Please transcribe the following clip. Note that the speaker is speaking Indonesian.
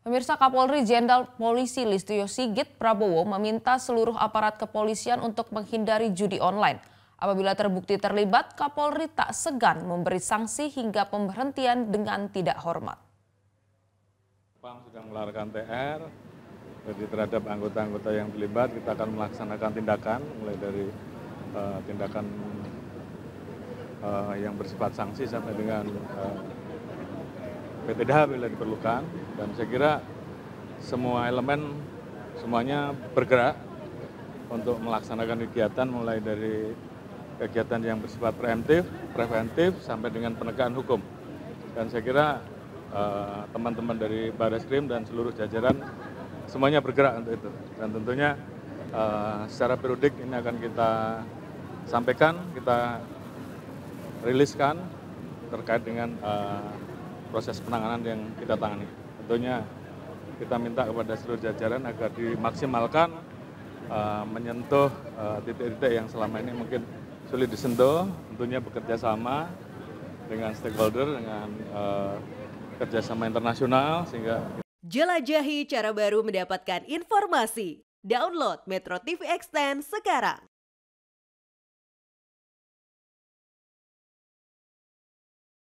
Pemirsa, Kapolri Jenderal Polisi Listio Sigit Prabowo meminta seluruh aparat kepolisian untuk menghindari judi online. Apabila terbukti terlibat, Kapolri tak segan memberi sanksi hingga pemberhentian dengan tidak hormat. PAM sudah mengeluarkan TR, jadi terhadap anggota-anggota yang terlibat kita akan melaksanakan tindakan, mulai dari tindakan yang bersifat sanksi sampai dengan PTDH bila diperlukan. Dan saya kira semua elemen semuanya bergerak untuk melaksanakan kegiatan mulai dari kegiatan yang bersifat preventif sampai dengan penegakan hukum. Dan saya kira teman-teman dari Barreskrim dan seluruh jajaran semuanya bergerak untuk itu. Dan tentunya secara periodik ini akan kita sampaikan, kita riliskan terkait dengan proses penanganan yang kita tangani. Tentunya kita minta kepada seluruh jajaran agar dimaksimalkan menyentuh titik-titik yang selama ini mungkin sulit disentuh, tentunya bekerja sama dengan stakeholder, dengan kerjasama internasional sehingga. Jelajahi cara baru mendapatkan informasi. Download Metro TV Extend sekarang.